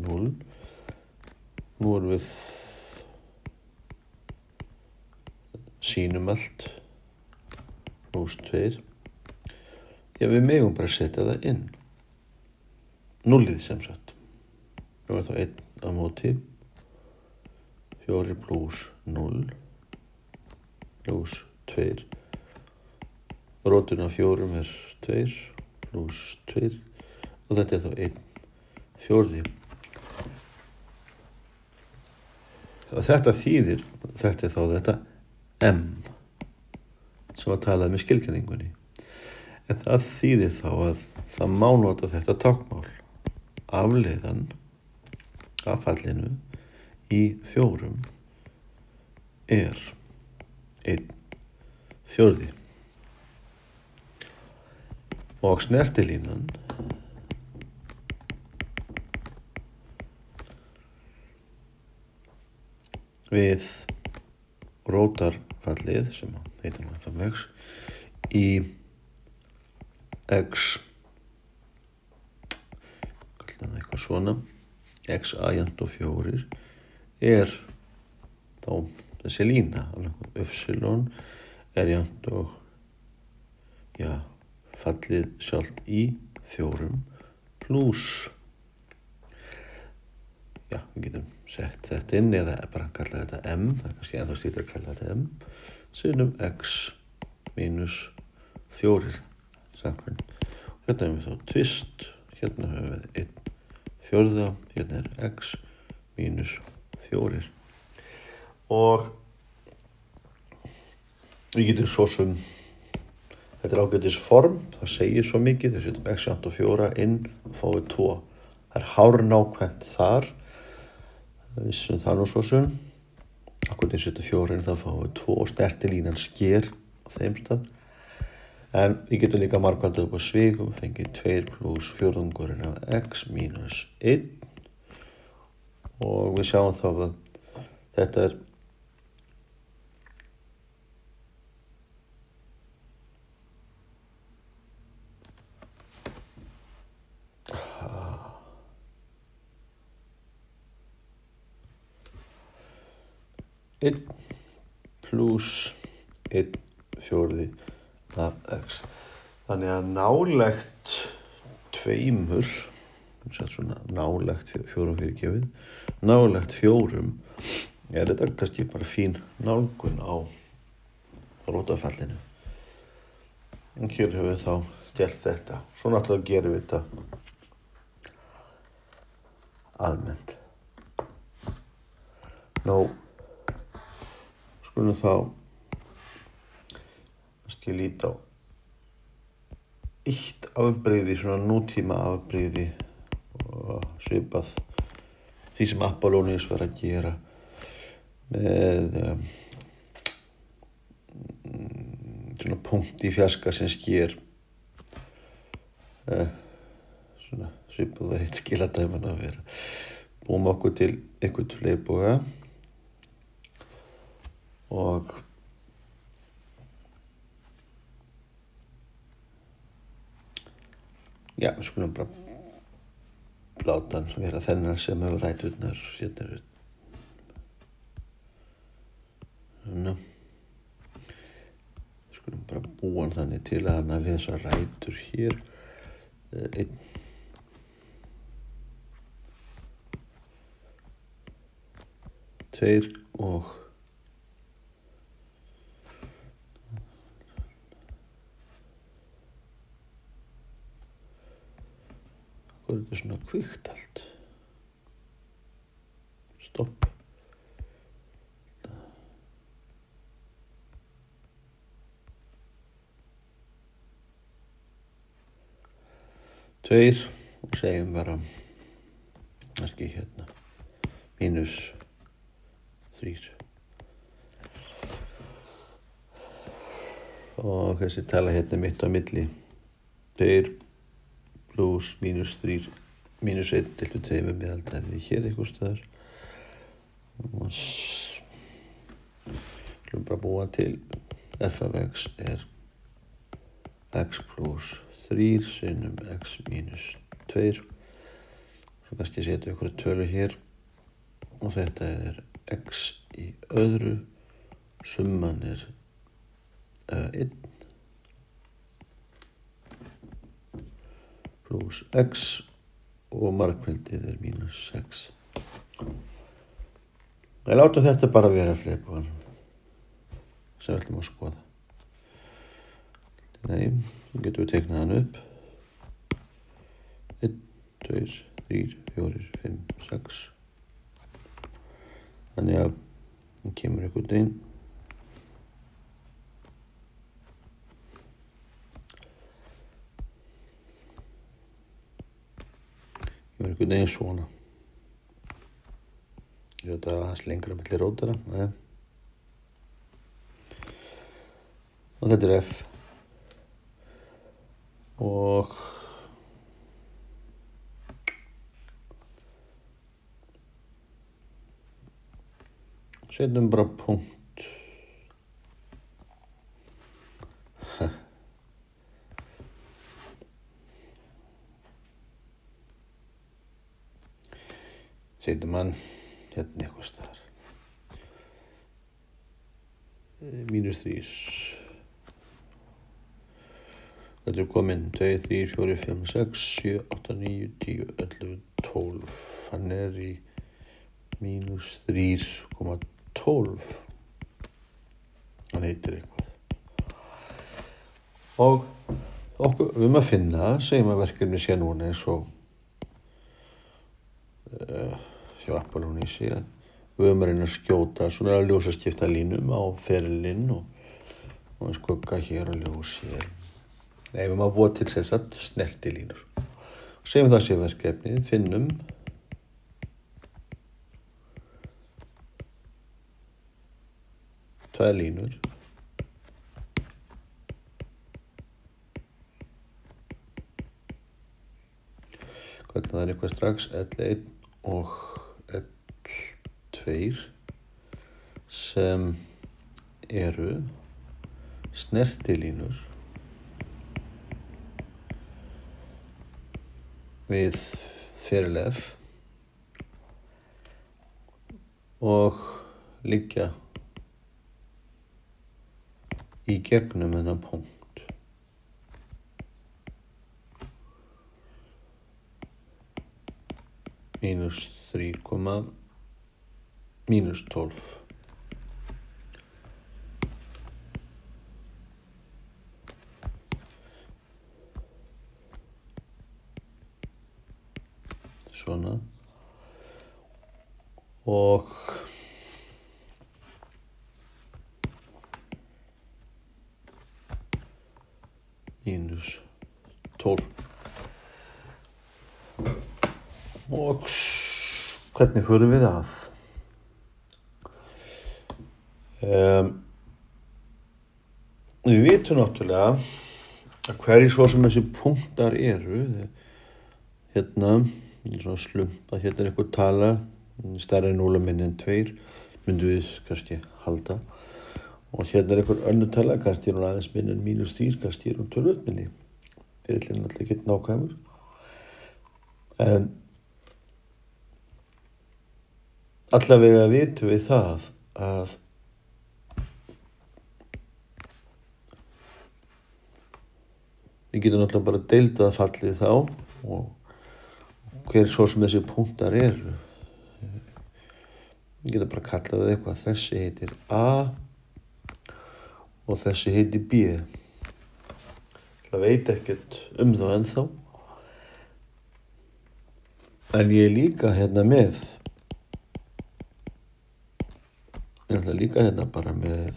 0, nú erum við sýnum allt, pluss 2, já við megum bara setja það inn. 0 sem sagt. Nú er það 1 á móti 4 pluss 0 pluss 2. Rótin af 4 er 2 pluss 2 og þetta er þá 1/4. Og þetta þýðir, þetta er þá þetta m sem var talað með skilgreiningunni. En það þýðir þá að það má nota þetta táknmál. Afleiðan af fallinu í 4 er 1/4. Og snertilínan við rótarfallið sem heitir nú FMX í X eitthvað svona X A = 4 er þá þessi lína Epsilon er jafnt og fallið sjálft í 4 pluss við getum sett þetta inn eða bara kalla þetta M, það er kannski ennþá slítur að kalla þetta M sinnum X mínus 4 samkvæmt. Hérna hefum við þá tvist, hérna höfum við 1/4, hérna er X mínus 4 og við getum svo sem þetta er ágætis form, það segir svo mikið, við setjum X = 4 inn og fáum 2. Það er hárnákvæmt þar. Við vissum það nú svo sem. Akkur til 74 þá fáum við 2 og snertilínan sker á þeim stað. En við getum líka margfaldið upp á svigum, fengið 2 pluss fjórðungurinn af X mínus 1 og við sjáum þá að þetta er einn pluss 1/4 af X. Þannig að nálægt 2, svona nálægt 4 fyrirgefið, nálægt 4 er þetta kannski bara fín nálgun á rótarfallinu. En hér höfum við þá gert þetta. Svo náttúrulega gerum við þetta almennt. Skulum þá kannski líta á eitt afbrigði, svona nútíma afbrigði og svipað því sem Apollonius var að gera með svona punkt í fjarska sem sker svona svipað og eitt skiladæman að vera. Búum okkur til einhvern fleirboga og við skulum bara láta hann vera þennan sem hefur ræturnar hérna. Skulum bara búa hann þannig til að hann hafi þessar rætur hér. 1, 2 og hvað er þetta svona kvikt allt? Stopp. 2 og segjum bara kannski hérna mínus 3 og þessi tala hérna mitt á milli 2 pluss mínus 3 mínus 1 = 2 meðaltalið hér eitthvað staðar og skulum bara búa til f af x er x pluss 3 sinnum x mínus 2 svo kannski setja ykkur tölu hér og þetta er x í öðru summan er 1 pluss x og margfeldið er mínus 6. Ég láta þetta bara vera fleipúan sem við ætlum að skoða. Nei, þá getum við teiknað hann upp. 1, 2, 3, 4, 5, 6. Þannig að hann kemur einhvern veginn. Kemur einhvern veginn svona. Þetta aðeins lengra milli rótara. og þetta er F og setjum bara punkt. Setjum hann hérna eitthvað staðar. -3. Þetta er komin 2, 3, 4, 5, 6, 7, 8, 9, 10, 11, 12. Hann er í -3,12. Hann heitir eitthvað. Og okkur að finna, segjum að verkefni sé núna eins og hjá Apollónísi að við reyna að skjóta svona ljósaskipta línum á ferilinn og skugga hér og ljós hér. Nei, við maður búa til snertilínur. Segjum það sé verkefnið, finnum tvær línur. Hvernig það er eitthvað strax, L1 og L2 sem eru snertilínur við feril F og liggja í gegnum þennan punkt. -3, -12. Svona. Og -12. Og hvernig förum við að? Við vitum náttúrulega að hverju svo sem þessi punktar eru. Hérna, svona slumpa, hérna er einhver tala, stærri en 0 minni en 2, myndum við kannski halda. Og hérna er einhver önnur tala, kannski er hún aðeins minni en -3, kannski er hún töluvert minni. Ferillinn er alltaf ekki nákvæmur. En allavega vitum við það að við getum náttúrulega bara deildað fallið þá og hver svo sem þessi punktar eru. Við getum bara kallað það eitthvað. Þessi heitir A og þessi heitir B. Það veit ekkert þá ennþá. En ég er líka hérna með. Ég er líka hérna bara með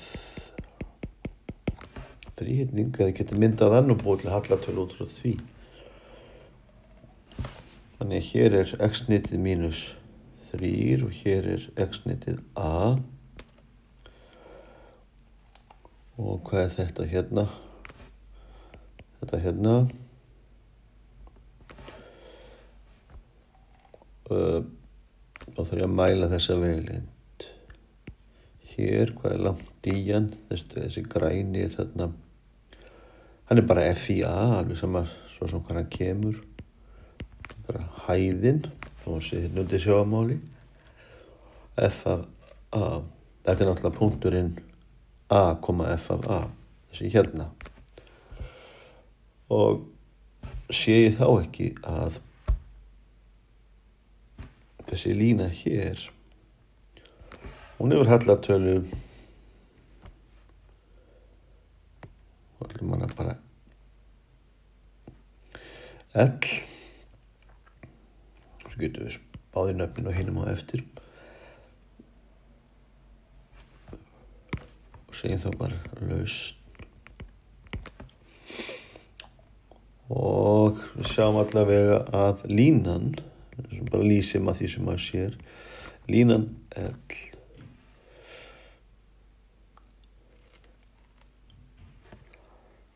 þríhyrning, eða geti myndað hann og búið til hallatölu út frá því. Þannig hér er x-nitið -3 og hér er x-nitið A. Og hvað er þetta hérna? Þetta hérna. Þá þarf ég að mæla þessa vegalengd. Hér, hvað er langt í hann? Þessi græni er þarna. Hann er bara F í A, alveg sama svo sem hvað hann kemur. Bara hæðin, þó að sé hérna undir sjávarmáli. F af A. Þetta er náttúrulega punkturinn A, F af A. Þessi hérna. Og sé ég þá ekki að þessi lína hér, hún hefur hallatölu, og ætlum hana bara L, svo getum við spáð í nöfnin og hinum á eftir, og segjum þá bara laust, og við sjáum allavega að línan, bara lýsum að því sem maður sér, línan L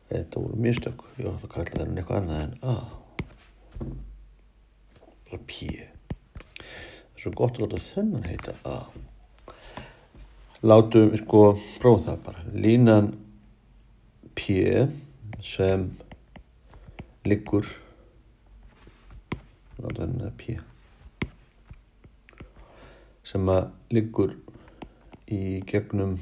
Þetta voru mistök. Ég ætla að kalla það eitthvað annað en A. Bara P. Það er svo gott að láta þennan heita A. Látum prófa það bara. Línan P sem liggur, láta þennan P, sem að liggur í gegnum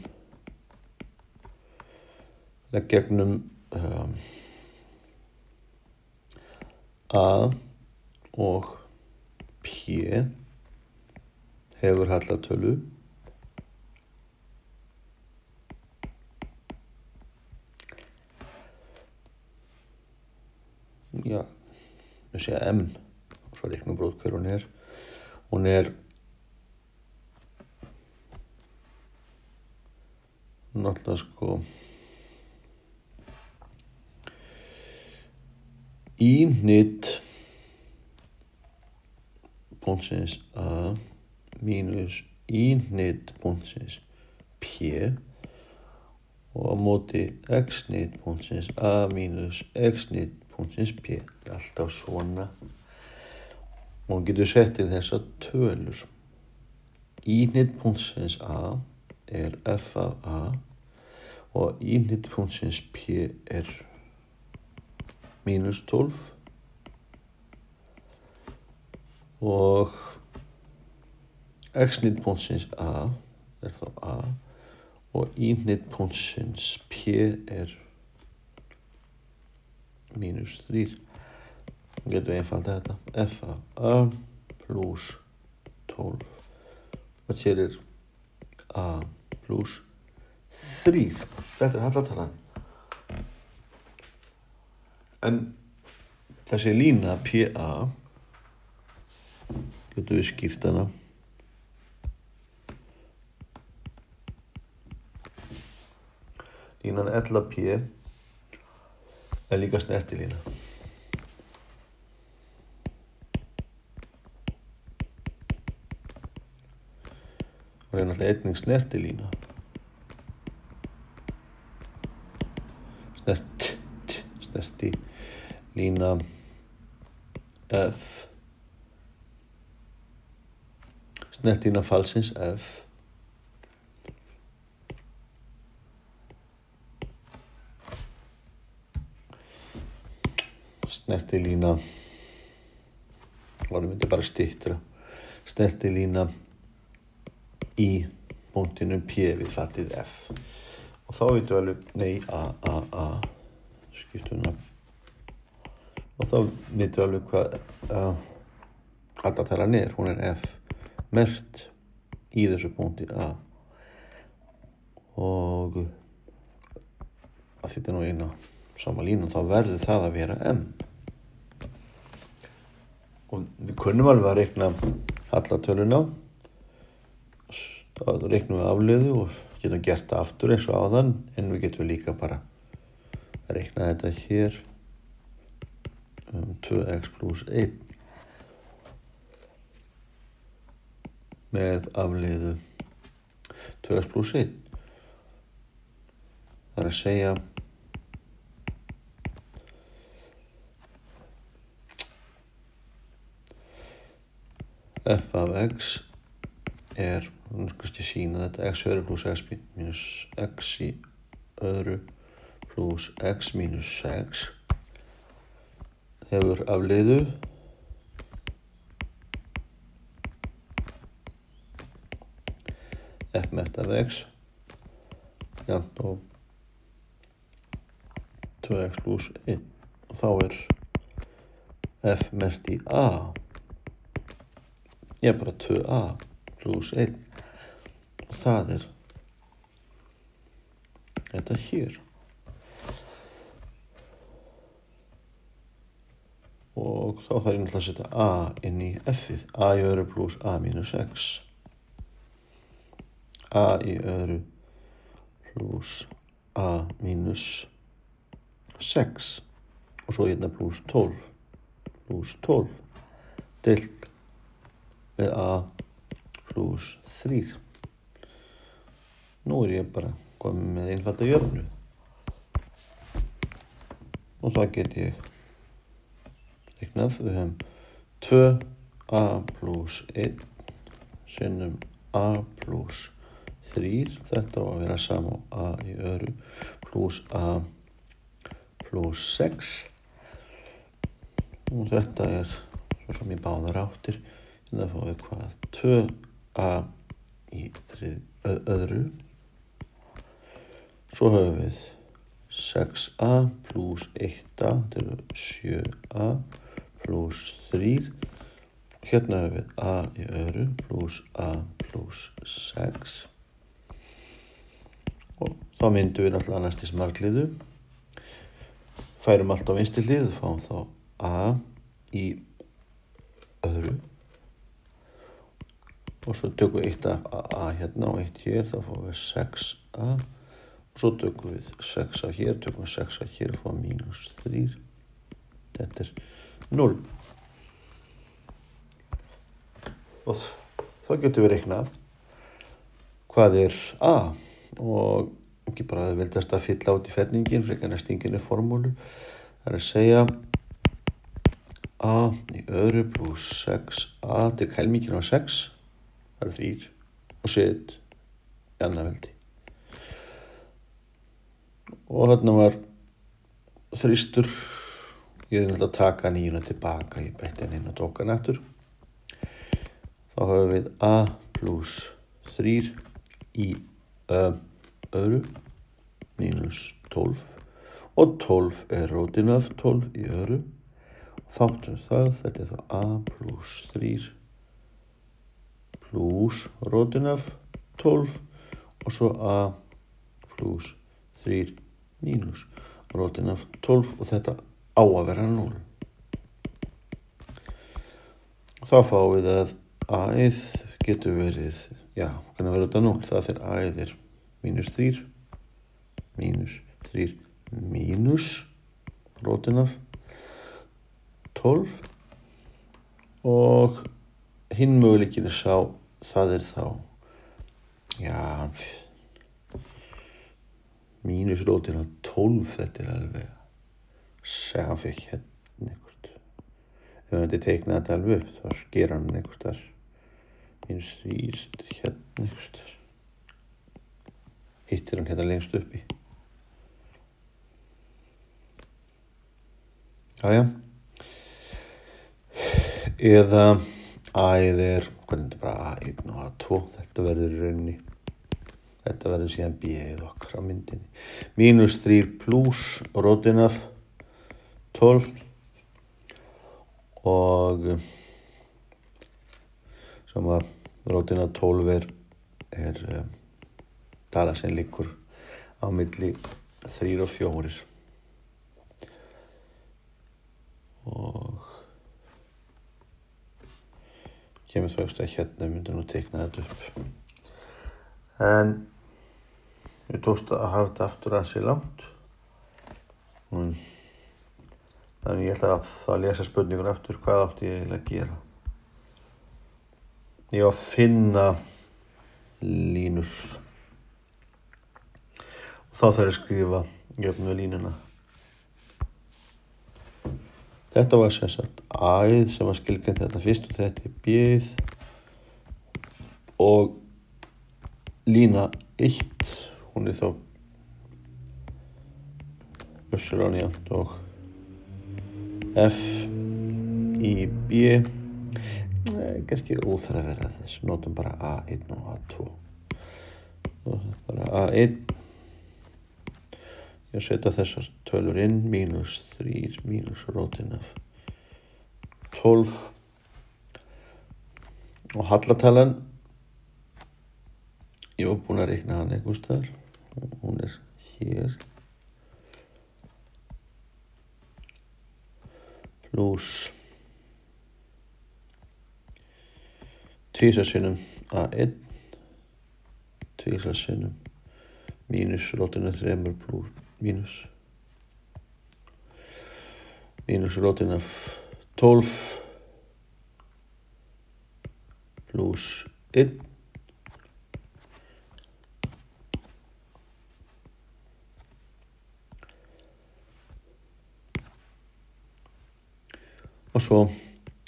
A og P hefur hallatölu við segja M og svo reiknum brót hver hún er. Hún er náttúrulega í hnit punktsins A mínus í hnit punktsins P og á móti x hnit punktsins A mínus x hnit punktsins P. Alltaf svona. Og hún getur sett í þessar tölur. Í hnit punktsins A er f af A og í hnit punktsins P er mínus 12 og x hnit punktsins A er þá A og í hnit punktsins P er mínus 3. Getum við einfalda þetta. F af A pluss 12 og hér er A pluss 3. Þetta er hallatalan. En þessi lína PA getum við skýrt hana. Línan LP er líka snertilína. Og er náttúrulega einnig snertilína. Snertilína F. Snertilína falsins F. Snertilína, og myndi bara styttra, snertilína í punktinu P við fatið F. Og þá veitum við alveg, A, skiptum nafn. Og þá veitum við alveg hvað hallatalan er. Hún er F merkt í þessu punkti A. Og að þetta nú eina sama línan, þá verður það að vera M. Og við kunnum alveg að reikna hallatöluna. Þá reiknum við afleiðu og getum gert það aftur eins og áðan, en við getum líka bara að reikna þetta hér 2x pluss 1 með afleiðu 2x pluss 1. Það er að segja f af x er, nú skal ég sína þetta, x öðru pluss x mínus x í öðru pluss x mínus 6 hefur afleiðu f merkt af x jafnt á 2x pluss 1 og þá er f merkt í a. Ég er bara 2a pluss 1 og það er þetta hér. Og þá þarf ég náttúrulega að setja a inn í f-ið. A í öðru pluss a mínus x. A í öðru pluss a mínus 6 og svo hérna pluss 12 deilt með a pluss 3. Nú er ég bara komið með einfalda jöfnu. og það get ég reiknað. Við höfum 2a plus 1 sinnum a plus 3, þetta á að vera sama á a í öðru plus a plus 6 og þetta svo sem í báðar áttir. Þannig að fáum við hvað 2a í öðru, svo höfum við 6a plus 1a, þetta eru 7a plus 3, hérna höfum við a í öðru plus a plus 6 og þá myndum við náttúrulega næst í margliðu, færum allt á vinstri hlið, fáum þá a í öðru og svo tökum við eitt af a hérna og eitt hér, þá fáum við 6a og svo tökum við 6a hér, tökum við 6a hér og fáum mínus 3, þetta 0 og þá getum við reiknað hvað a og ekki bara að vildast að fylla út í ferningin frekar en að stinga inn í formúlu. Það að segja a í öðru plus 6a til helmingin á 6, það eru 3 og set í annað veldi. Og þarna var þrýstur, ég hefði náttúrulega að taka 9 tilbaka, ég bætti hann inn og tók hann aftur. Þá höfum við a plus 3 í öðru mínus 12 og 12 rótin af 12 í öðru. Þáttum það, þetta þá a plus 3 plus rótin af 12 og svo a plus 3 mínus rótin af 12 og þetta á að vera 0. Þá fáum við að a-ið getur verið, hvernig verður þetta 0? Það þegar a-ið mínus 3 mínus rótin af 12 og hinn möguleikin sá, það þá, mínus rótin af 12, þetta alveg, hann fyrir hérna einhvert. Ef við myndum teikna þetta alveg upp, þá sker hann einhvert þar, mínus 3, hérna einhvert þar. Hittir hann hérna lengst uppi. Eða a-ið hvernig bara a1 og a2, þetta verður í rauninni, þetta verður síðan b-ið okkar á myndinni. Mínus 3 plus rótin af 12 og sem að rótin af 12 tala sem liggur á milli 3 og 4 og kemur þá ekki að hérna myndum nú teikna þetta upp en við tókst að hafa þetta aftur að sér langt þannig ég ætla að lesa spurningur aftur hvað átti ég eiginlega að gera. Ég á að finna línur og þá þarf ég að skrifa jöfnu línuna. Þetta var sem sagt a-ið sem var skilgreint þetta fyrst og þetta b-ið og lína 1, hún þá össuran jafnt og f í b, kannski óþarf að vera þess, notum bara a1 og a2 og bara a1, ég setja þessar tölur inn, mínus 3 mínus rótin af 12 og hallatalan, ég var búinn að reikna hann einhvers staðar, hún hér, plus 2 sinnum a1, 2 sinnum mínus rótin af 3 plus mínus rótin af 12 plus 1 og og svo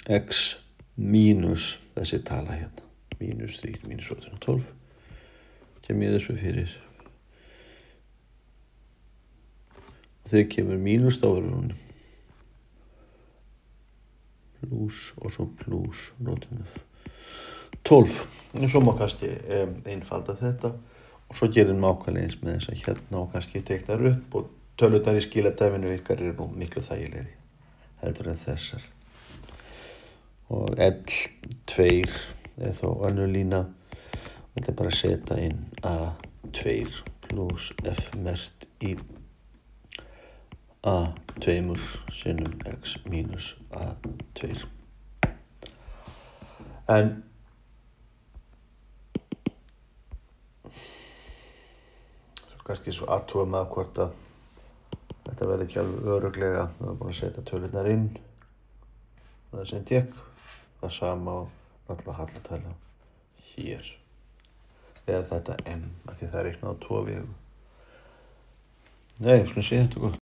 x mínus þessi tala hérna, mínus 3, mínus 12, kem ég þessu fyrir. Og þegar kemur mínus þá verður hún plús og svo plús notum við 12. En svo má kannski einfalda þetta og svo gerir nákvæmlega eins með þess að hérna og kannski teknar upp og tölurnar í skiladæminu ykkar eru nú miklu þægilegri heldur en þessar. Og L2 er þó önnur lína og þetta er bara að setja inn A2 pluss F mert í A2 sinnum X mínus A2. En kannski svo aðtúa með hvort að þetta verði ekki alveg örugglega. Við erum búin að setja tölurnar inn. Það sem tek. Það sama og náttúrulega hallatala hér. Eða þetta M, af því það er reiknað á 2 vegu. Nei, við skulum sé þetta gott.